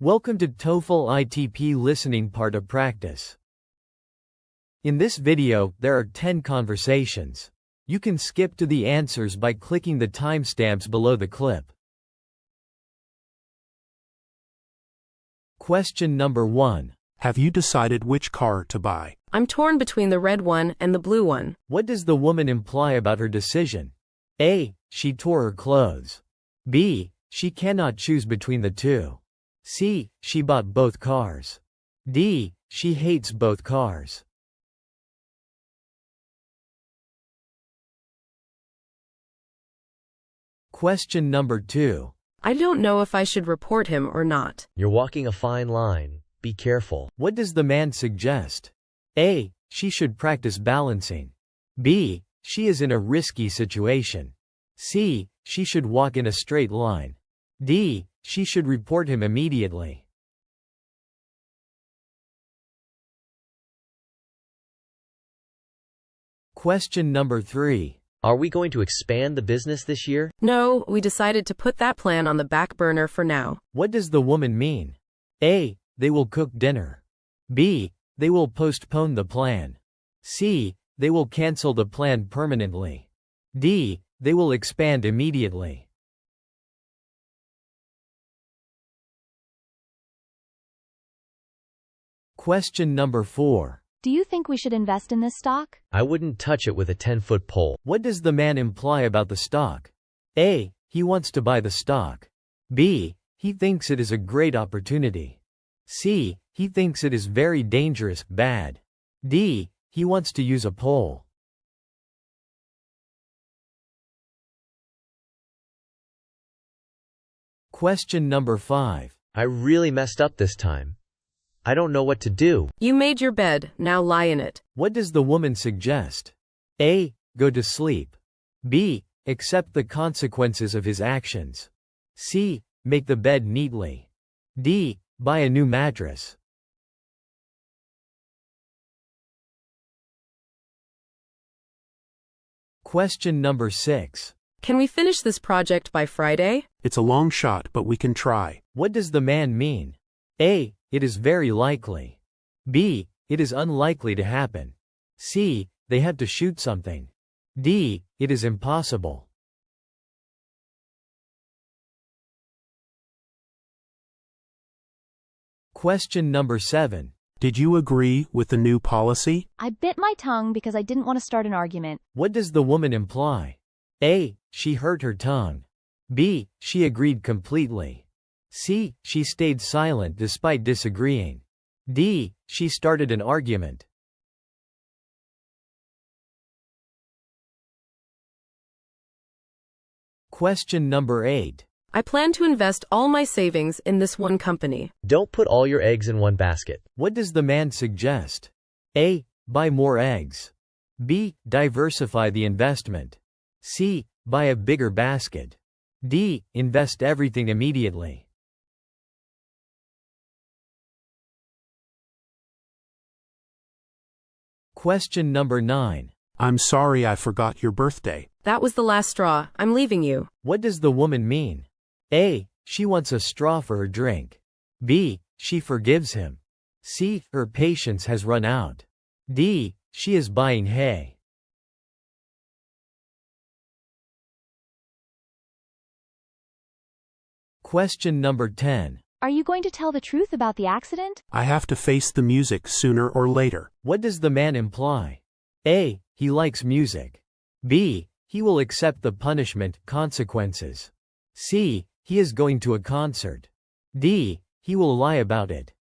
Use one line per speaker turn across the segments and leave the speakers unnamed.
Welcome to TOEFL ITP listening part of practice. In this video, there are 10 conversations. You can skip to the answers by clicking the timestamps below the clip. Question number 1.
Have you decided which car to buy?
I'm torn between the red one and the blue one.
What does the woman imply about her decision? A. She tore her clothes. B. She cannot choose between the two. C. She bought both cars. D. She hates both cars. Question number 2.
I don't know if I should report him or not.
You're walking a fine line. Be careful.
What does the man suggest? A. She should practice balancing. B. She is in a risky situation. C. She should walk in a straight line. D. She should report him immediately. Question number 3.
Are we going to expand the business this year?
No, we decided to put that plan on the back burner for now.
What does the woman mean? A. They will cook dinner. B. They will postpone the plan. C. They will cancel the plan permanently. D. They will expand immediately. Question number 4.
Do you think we should invest in this stock?
I wouldn't touch it with a 10-foot pole.
What does the man imply about the stock? A. He wants to buy the stock. B. He thinks it is a great opportunity. C. He thinks it is very dangerous, bad. D. He wants to use a pole. Question number 5.
I really messed up this time. I don't know what to do.
You made your bed, now lie in it.
What does the woman suggest? A. Go to sleep. B. Accept the consequences of his actions. C. Make the bed neatly. D. Buy a new mattress. Question number 6.
Can we finish this project by Friday?
It's a long shot, but we can try.
What does the man mean? A. It is very likely. B. It is unlikely to happen. C. They have to shoot something. D. It is impossible. Question number 7.
Did you agree with the new policy?
I bit my tongue because I didn't want to start an argument.
What does the woman imply? A. She hurt her tongue. B. She agreed completely. C. She stayed silent despite disagreeing. D. She started an argument. Question number 8.
I plan to invest all my savings in this one company.
Don't put all your eggs in one basket.
What does the man suggest? A. Buy more eggs. B. Diversify the investment. C. Buy a bigger basket. D. Invest everything immediately. Question number 9.
I'm sorry I forgot your birthday.
That was the last straw. I'm leaving you.
What does the woman mean? A. She wants a straw for her drink. B. She forgives him. C. Her patience has run out. D. She is buying hay. Question number 10.
Are you going to tell the truth about the accident?
I have to face the music sooner or later.
What does the man imply? A. He likes music. B. He will accept the punishment, consequences. C. He is going to a concert. D. He will lie about it.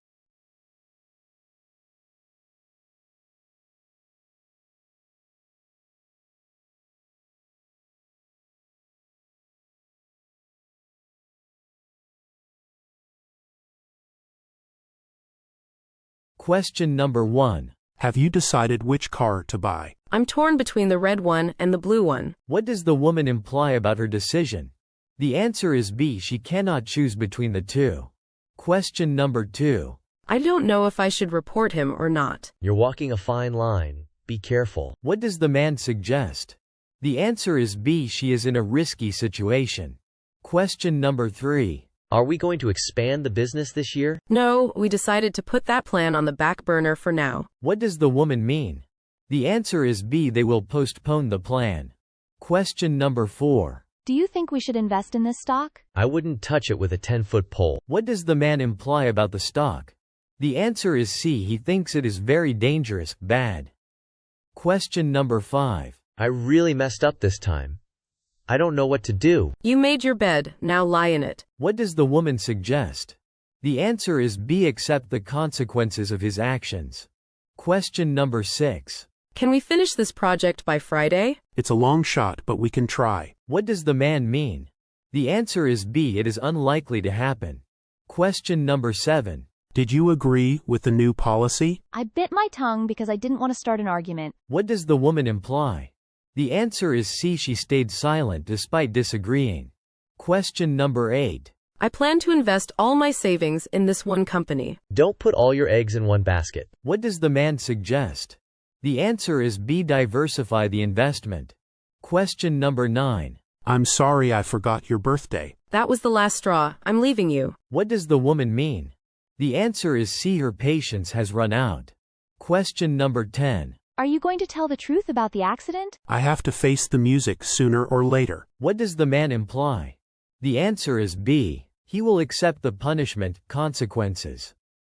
Question number 1.
Have you decided which car to buy?
I'm torn between the red one and the blue one.
What does the woman imply about her decision? The answer is B. She cannot choose between the two. Question number 2.
I don't know if I should report him or not.
You're walking a fine line. Be careful.
What does the man suggest? The answer is B. She is in a risky situation. Question number 3.
Are we going to expand the business this year?
No, we decided to put that plan on the back burner for now.
What does the woman mean? The answer is B. They will postpone the plan. Question number 4.
Do you think we should invest in this stock?
I wouldn't touch it with a 10-foot pole.
What does the man imply about the stock? The answer is C. He thinks it is very dangerous, bad. Question number 5.
I really messed up this time. I don't know what to do.
You made your bed, now lie in it.
What does the woman suggest? The answer is B. Accept the consequences of his actions. Question number 6.
Can we finish this project by Friday?
It's a long shot, but we can try.
What does the man mean? The answer is B. It is unlikely to happen. Question number 7.
Did you agree with the new policy?
I bit my tongue because I didn't want to start an argument.
What does the woman imply? The answer is C. She stayed silent despite disagreeing. Question number 8.
I plan to invest all my savings in this one company.
Don't put all your eggs in one basket.
What does the man suggest? The answer is B. Diversify the investment. Question number 9.
I'm sorry I forgot your birthday.
That was the last straw. I'm leaving you.
What does the woman mean? The answer is C. Her patience has run out. Question number 10.
Are you going to tell the truth about the accident?
I have to face the music sooner or later.
What does the man imply? The answer is B. He will accept the punishment, consequences.